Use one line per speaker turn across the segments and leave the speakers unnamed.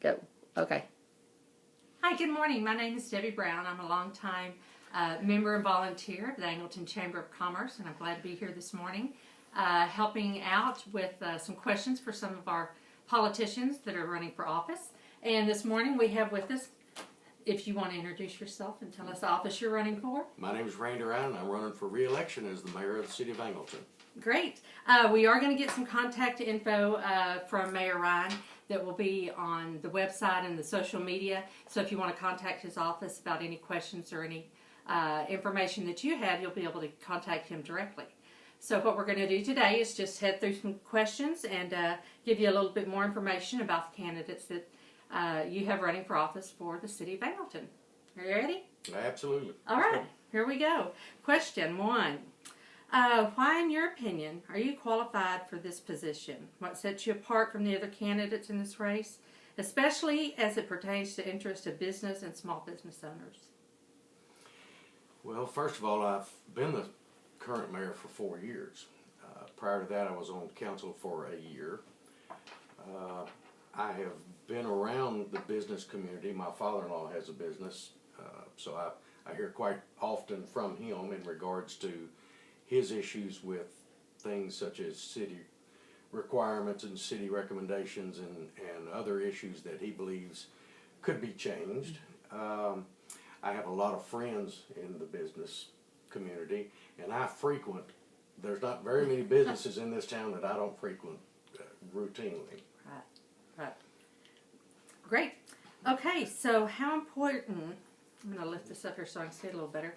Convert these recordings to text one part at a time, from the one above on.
Go. Okay.
Hi, good morning. My name is Debbie Brown. I'm a longtime member and volunteer of the Angleton Chamber of Commerce, and I'm glad to be here this morning helping out with some questions for some of our politicians that are running for office. And this morning we have with us, if you want to introduce yourself and tell us the office you're running for.
My name is Rhyne, and I'm running for re-election as the mayor of the city of Angleton.
Great. We are going to get some contact info from Mayor Rhyne that will be on the website and the social media. So if you want to contact his office about any questions or any information that you have, you'll be able to contact him directly. So what we're going to do today is just head through some questions and give you a little bit more information about the candidates that you have running for office for the city of Angleton. Are you ready?
Absolutely.
All right, here we go. Question 1. Why, in your opinion, are you qualified for this position? What sets you apart from the other candidates in this race, especially as it pertains to interests of business and small business owners?
Well, first of all, I've been the current mayor for 4 years. Prior to that, I was on council for a year. I have been around the business community. My father-in-law has a business, so I hear quite often from him in regards to his issues with things such as city requirements and city recommendations and other issues that he believes could be changed. I have a lot of friends in the business community, and there's not very many businesses in this town that I don't frequent routinely.
Right. Great. Okay, so how important, I'm going to lift this up here so I can see it a little better.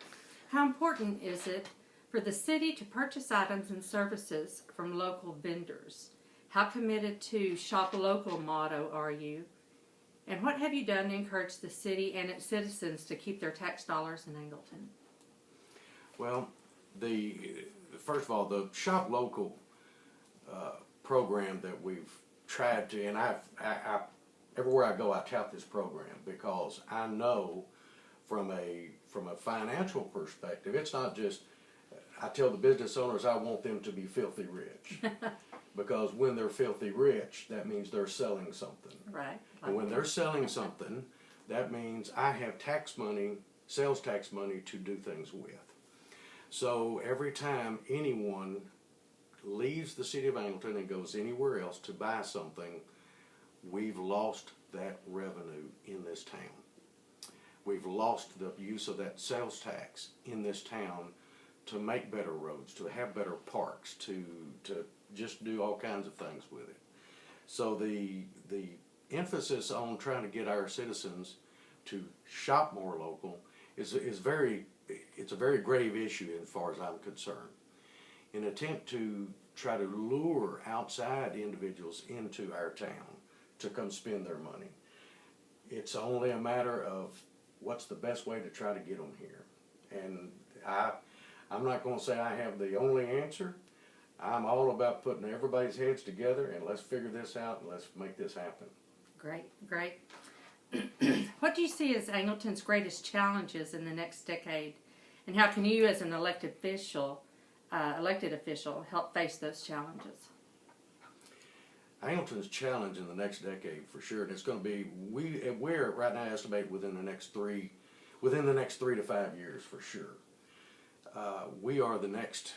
How important is it for the city to purchase items and services from local vendors? How committed to shop local motto are you? And what have you done to encourage the city and its citizens to keep their tax dollars in Angleton?
Well, first of all, the shop local program that we've tried to, and I everywhere I go I tout this program because I know from a financial perspective, it's not just, I tell the business owners I want them to be filthy rich. Because when they're filthy rich, that means they're selling something.
Right.
And when they're selling something, that means I have tax money, sales tax money to do things with. So every time anyone leaves the city of Angleton and goes anywhere else to buy something, we've lost that revenue in this town. We've lost the use of that sales tax in this town to make better roads, to have better parks, to just do all kinds of things with it. So the emphasis on trying to get our citizens to shop more local it's a very grave issue as far as I'm concerned. In an attempt to try to lure outside individuals into our town to come spend their money, it's only a matter of what's the best way to try to get them here. And I'm not going to say I have the only answer. I'm all about putting everybody's heads together and let's figure this out and let's make this happen.
Great. What do you see as Angleton's greatest challenges in the next decade, and how can you, as an elected official, help face those challenges?
Angleton's challenge in the next decade, for sure, and it's going to be we're right now estimated within the next 3 to 5 years, for sure. We are the next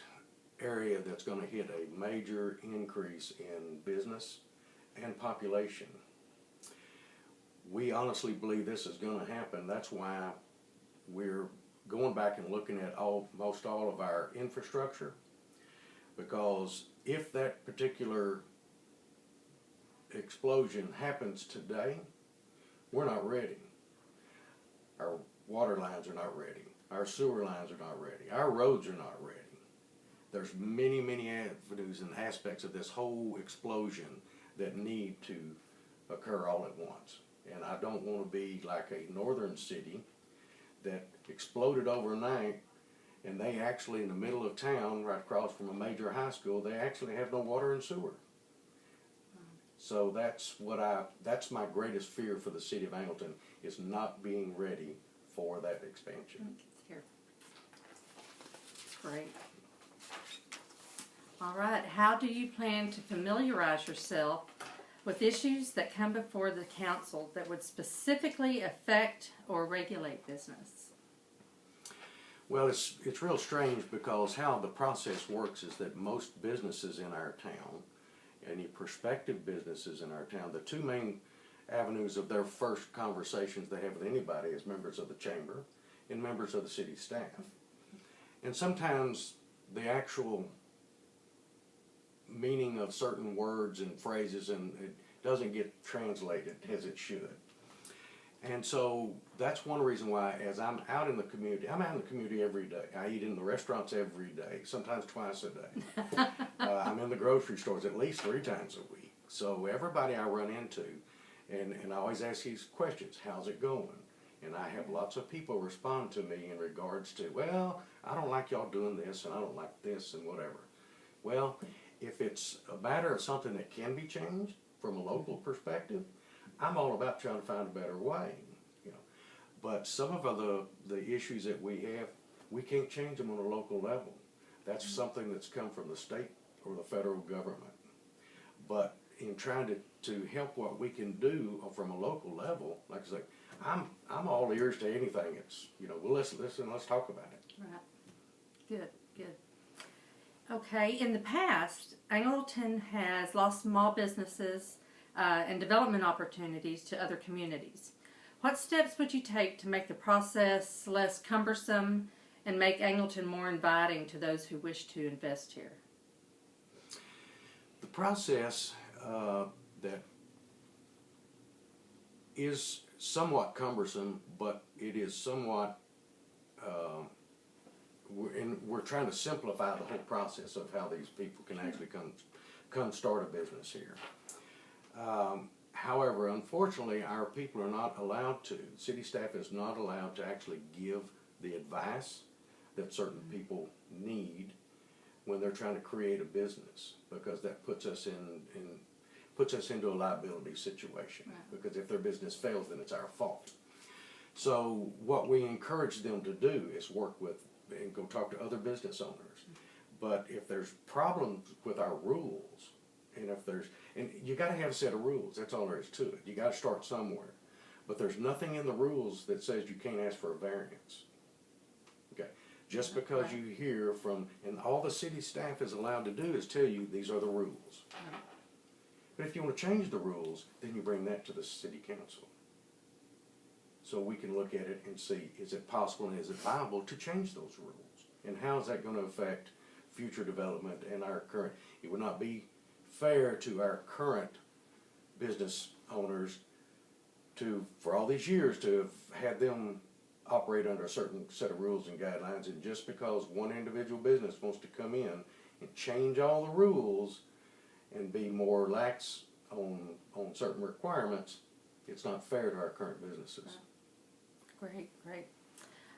area that's going to hit a major increase in business and population. We honestly believe this is going to happen. That's why we're going back and looking at almost all of our infrastructure, because if that particular explosion happens today, we're not ready. Our water lines are not ready. Our sewer lines are not ready. Our roads are not ready. There's many avenues and aspects of this whole explosion that need to occur all at once. And I don't want to be like a northern city that exploded overnight, and they actually, in the middle of town, right across from a major high school, they actually have no water and sewer. So that's my greatest fear for the city of Angleton, is not being ready for that expansion.
Here. That's great. All right. How do you plan to familiarize yourself with issues that come before the council that would specifically affect or regulate business?
Well, it's real strange because how the process works is that most businesses in our town, any prospective businesses in our town, the two main avenues of their first conversations they have with anybody is members of the chamber and members of the city staff. And sometimes the actual meaning of certain words and phrases and it doesn't get translated as it should. And so that's one reason why as I'm out in the community every day. I eat in the restaurants every day, sometimes twice a day. I'm in the grocery stores at least 3 times a week. So everybody I run into, and I always ask these questions, how's it going? And I have lots of people respond to me in regards to, well, I don't like y'all doing this and I don't like this and whatever. Well, if it's a matter of something that can be changed from a local perspective, I'm all about trying to find a better way, you know. But some of the issues that we have, we can't change them on a local level. That's something that's come from the state or the federal government. But in trying to help what we can do from a local level, like I say, I'm all ears to anything. It's, you know, well, listen, let's talk about it.
Right. Good, good. Okay, in the past, Angleton has lost small businesses and development opportunities to other communities. What steps would you take to make the process less cumbersome and make Angleton more inviting to those who wish to invest here?
The process that is somewhat cumbersome, but it is somewhat, we're trying to simplify the whole process of how these people can actually come start a business here. However, unfortunately, our people are not allowed to, city staff is not allowed to actually give the advice that certain people need when they're trying to create a business, because that puts us into a liability situation. Right. Because if their business fails, then it's our fault. So what we encourage them to do is work with and go talk to other business owners. But if there's problems with our rules, and you got to have a set of rules. That's all there is to it. You got to start somewhere. But there's nothing in the rules that says you can't ask for a variance. Okay. Just because you hear from, and all the city staff is allowed to do is tell you these are the rules. But if you want to change the rules, then you bring that to the city council. So we can look at it and see, is it possible and is it viable to change those rules? And how is that going to affect future development and our current, it would not be fair to our current business owners to, for all these years, to have had them operate under a certain set of rules and guidelines, and just because one individual business wants to come in and change all the rules and be more lax on certain requirements, it's not fair to our current businesses.
Great, great.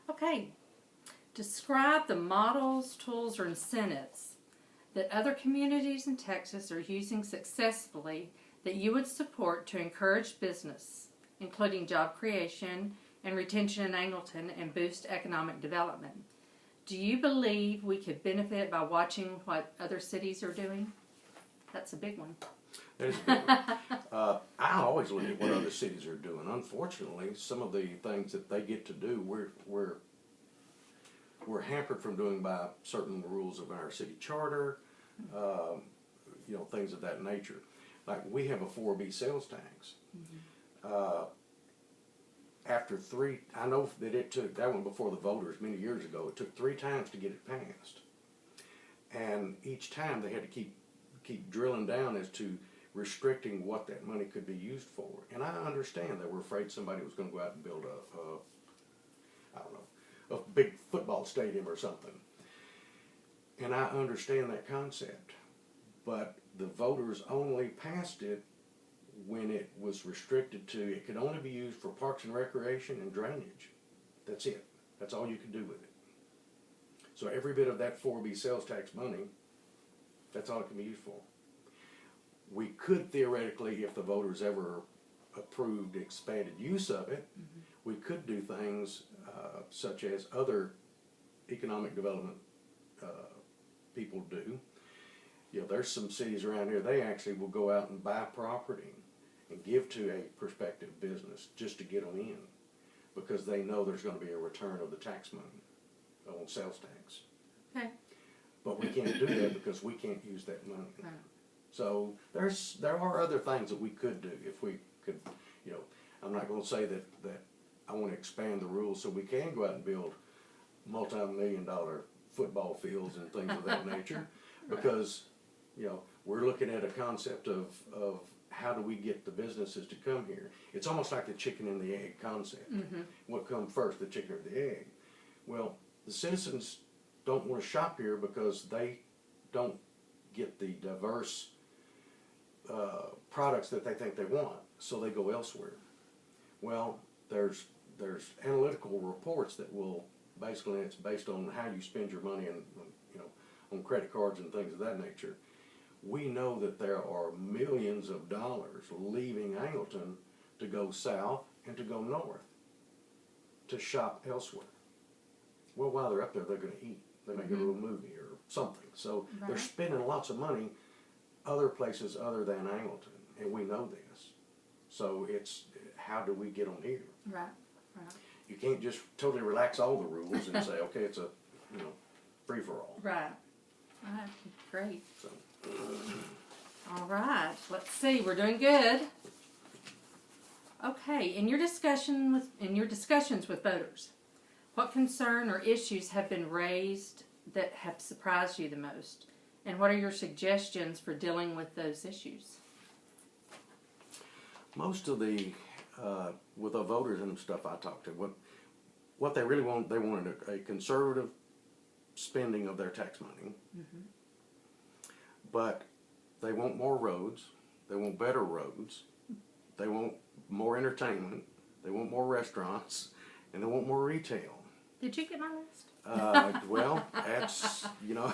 Okay, describe the models, tools, or incentives that other communities in Texas are using successfully that you would support to encourage business, including job creation and retention in Angleton and boost economic development. Do you believe we could benefit by watching what other cities are doing? That's a big one.
That is a big one. I always look at what other cities are doing. Unfortunately, some of the things that they get to do, we're hampered from doing by certain rules of our city charter, you know, things of that nature. Like we have a 4B sales tax. After 3, I know that it took, that one before the voters many years ago, it took 3 times to get it passed. And each time they had to keep drilling down as to restricting what that money could be used for. And I understand they were afraid somebody was going to go out and build a big football stadium or something. And I understand that concept. But the voters only passed it when it was restricted to, it could only be used for parks and recreation and drainage. That's it. That's all you could do with it. So every bit of that 4B sales tax money, that's all it can be used for. We could theoretically, if the voters ever approved expanded use of it, we could do things such as other economic development people do, You know, there's some cities around here, they actually will go out and buy property and give to a prospective business just to get them in, because they know there's going to be a return of the tax money on sales tax.
Okay.
But we can't do that because we can't use that money.
Right.
So there are other things that we could do if we could, you know. I'm not going to say that I want to expand the rules so we can go out and build multi-million-dollar football fields and things of that nature, because, you know, we're looking at a concept of how do we get the businesses to come here. It's almost like the chicken and the egg concept. Mm-hmm. What comes first, the chicken or the egg? Well, the citizens don't want to shop here because they don't get the diverse products that they think they want, so they go elsewhere. Well, there's analytical reports that will basically, it's based on how you spend your money and, you know, on credit cards and things of that nature. We know that there are millions of dollars leaving Angleton to go south and to go north to shop elsewhere. Well, while they're up there, they're going to eat. They may get a little movie or something. So they're spending lots of money other places other than Angleton, and we know this. So it's, how do we get them here?
Right, right.
You can't just totally relax all the rules and say, okay, it's a, you know, free-for-all.
Right. Right. Great.
So.
All right. Let's see. We're doing good. Okay. In your discussions with voters, what concern or issues have been raised that have surprised you the most, and what are your suggestions for dealing with those issues?
Most of the with the voters and stuff I talked to, what they really want, they wanted a conservative spending of their tax money. Mm-hmm. But they want more roads, they want better roads, they want more entertainment, they want more restaurants, and they want more retail.
Did you get my list?
Well, that's, you know,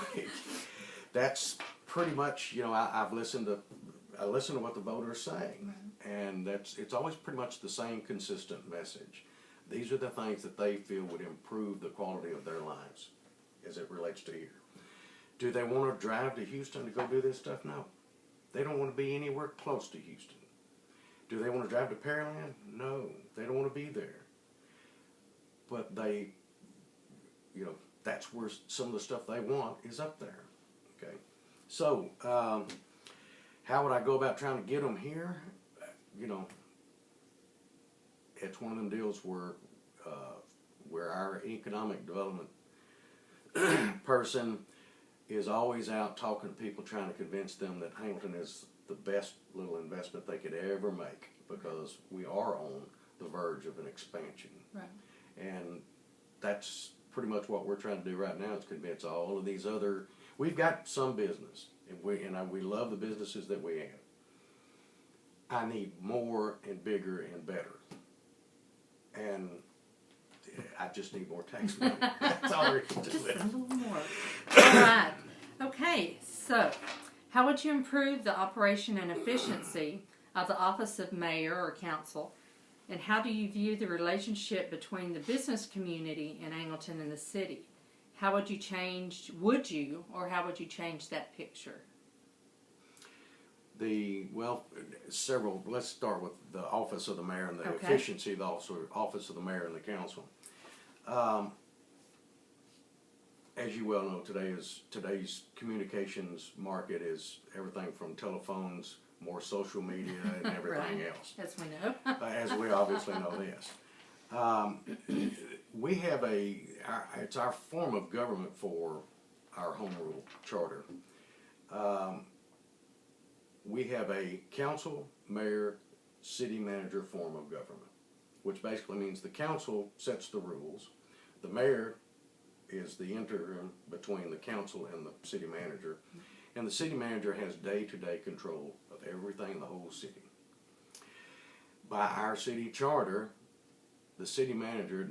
that's pretty much, you know, I listen to what the voters say, and it's always pretty much the same consistent message. These are the things that they feel would improve the quality of their lives as it relates to here. Do they want to drive to Houston to go do this stuff? No. They don't want to be anywhere close to Houston. Do they want to drive to Pearland? No. They don't want to be there. But they, you know, that's where some of the stuff they want is up there. Okay. So, how would I go about trying to get them here? You know, it's one of them deals where our economic development person is always out talking to people, trying to convince them that Angleton is the best little investment they could ever make, because we are on the verge of an expansion.
Right.
And that's pretty much what we're trying to do right now, is convince all of these other, we've got some business, and we love the businesses that we have. I need more and bigger and better. And I just need more tax money. That's all there is to
Just
it.
a little more. All right. Okay, so how would you improve the operation and efficiency of the office of mayor or council, and how do you view the relationship between the business community in Angleton and the city? How would you change that picture?
Several. Let's start with the office of the mayor and the efficiency of the office of the mayor and the council. As you well know, today's communications market is everything from telephones, more social media, and everything else.
As we know.
As we obviously know this. We have it's our form of government for our home rule charter. We have a council, mayor, city manager form of government, which basically means the council sets the rules. The mayor is the interim between the council and the city manager, and the city manager has day-to-day control of everything in the whole city. By our city charter, the city manager,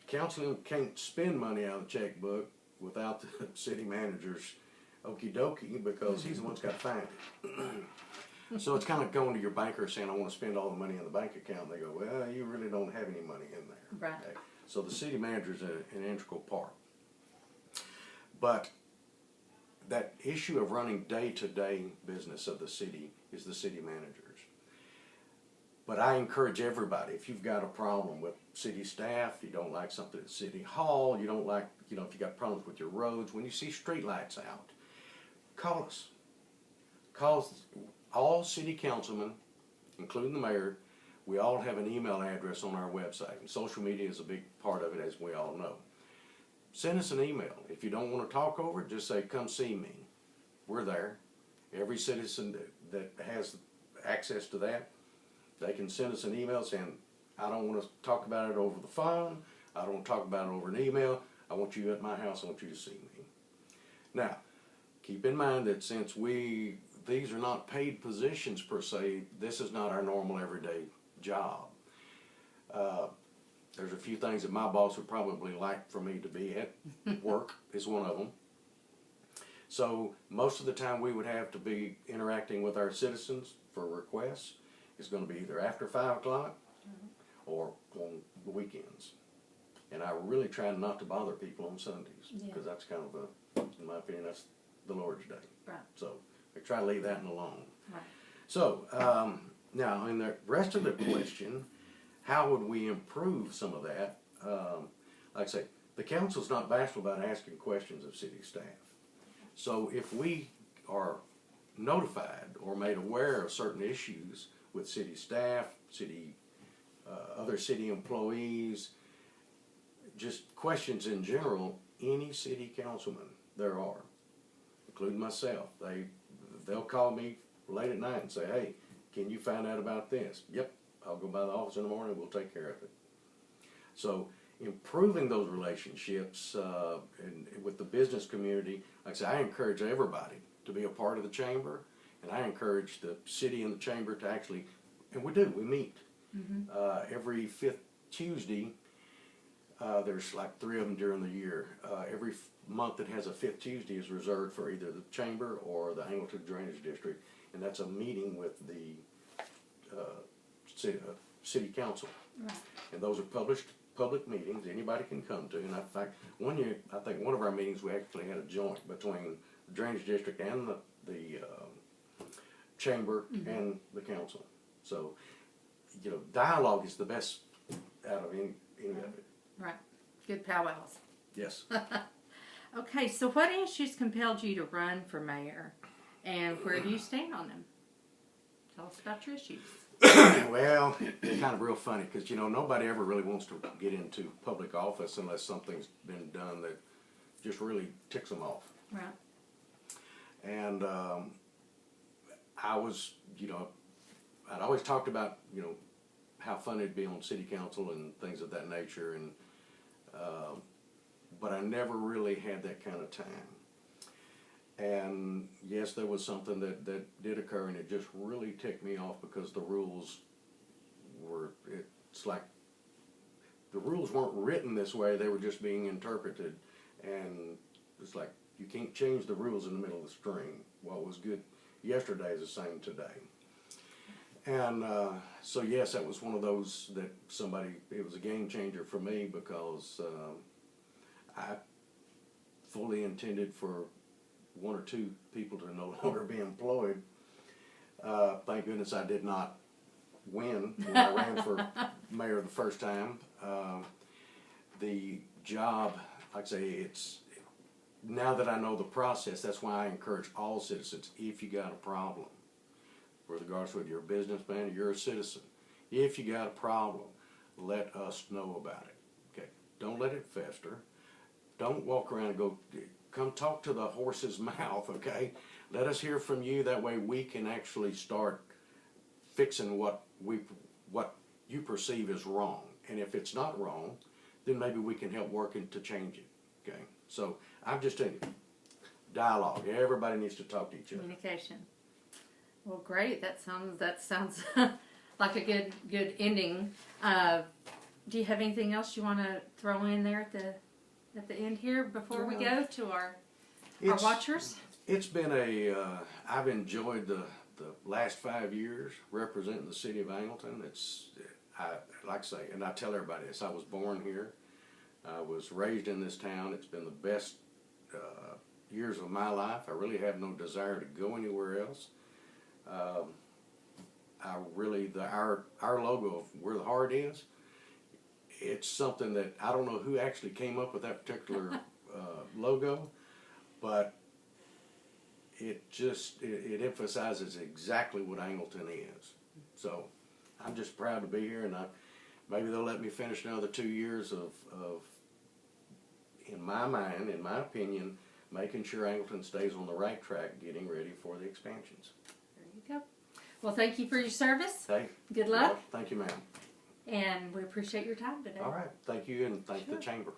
council can't spend money out of the checkbook without the city manager's okie dokie, because he's the one that's got to find it. So it's kind of going to your banker saying, I want to spend all the money in the bank account. They go, well, you really don't have any money in there.
Right.
Okay? So the city manager is an integral part. But that issue of running day-to-day business of the city is the city managers. But I encourage everybody, if you've got a problem with city staff, you don't like something at City Hall, you don't like, if you got problems with your roads, when you see street lights out, call us. Call all city councilmen, including the mayor. We all have an email address on our website, and social media is a big part of it, as we all know. Send us an email. If you don't want to talk over it, just say, come see me. We're there. Every citizen that has access to that, they can send us an email saying, I don't want to talk about it over the phone. I don't want to talk about it over an email. I want you at my house. I want you to see me. Now, keep in mind that since these are not paid positions per se, this is not our normal everyday job. There's a few things that my boss would probably like for me to be at. Work is one of them. So most of the time we would have to be interacting with our citizens for requests. It's going to be either after 5 o'clock or on the weekends. And I really try not to bother people on Sundays, because that's kind of in my opinion, that's the Lord's day.
Right.
So I try to leave that alone.
Right.
So now in the rest of the question, how would we improve some of that? Like I say, the council's not bashful about asking questions of city staff. So if we are notified or made aware of certain issues with city staff, other city employees, just questions in general, any city councilman there are, including myself, they'll call me late at night and say, hey, can you find out about this? Yep, I'll go by the office in the morning, we'll take care of it. So improving those relationships and with the business community, like I say, I encourage everybody to be a part of the chamber, and I encourage the city and the chamber to actually, and we meet every 5th Tuesday. There's like 3 of them during the year. Every month that has a 5th Tuesday is reserved for either the chamber or the Angleton Drainage District, and that's a meeting with the city council.
Right.
And those are public meetings anybody can come to. And in fact, one year, I think one of our meetings we actually had a joint between the Drainage District and the chamber and the council. So, dialogue is the best out of any of it.
Right. Good powwows.
Yes.
Okay, so what issues compelled you to run for mayor, and where do you stand on them? Tell us about your issues.
Well, it's kind of real funny because, nobody ever really wants to get into public office unless something's been done that just really ticks them off.
Right.
And I was, I'd always talked about, how fun it'd be on city council and things of that nature, and but I never really had that kind of time. And yes, there was something that did occur, and it just really ticked me off because the rules it's like the rules weren't written this way, they were just being interpreted, and it's like you can't change the rules in the middle of the string. What was good yesterday is the same today. And so yes, that was one of those that it was a game changer for me, because I fully intended for 1 or 2 people to no longer be employed. Thank goodness I did not win when I ran for mayor the first time. The job, like I say, now that I know the process, that's why I encourage all citizens, if you got a problem, regardless of whether you're a businessman or you're a citizen, if you got a problem, let us know about it. Okay, don't let it fester. Don't walk around and come talk to the horse's mouth, okay? Let us hear from you. That way we can actually start fixing what you perceive as wrong. And if it's not wrong, then maybe we can help working to change it, okay? So I'm just telling you, dialogue. Everybody needs to talk to each other.
Communication. Well, great. That sounds like a good ending. Do you have anything else you want to throw in there at the end here before we go to our watchers?
It's been I've enjoyed the last 5 years representing the city of Angleton. Like I say, and I tell everybody this, I was born here. I was raised in this town. It's been the best years of my life. I really have no desire to go anywhere else. Our logo of where the heart is, it's something that I don't know who actually came up with that particular logo, but it emphasizes exactly what Angleton is. So I'm just proud to be here, and maybe they'll let me finish another 2 years of, in my mind, in my opinion, making sure Angleton stays on the right track, getting ready for the expansions.
There you go. Well, thank you for your service.
Hey,
Good luck.
well, thank you, ma'am.
And we appreciate your time today.
All right. Thank you, and thank the chamber.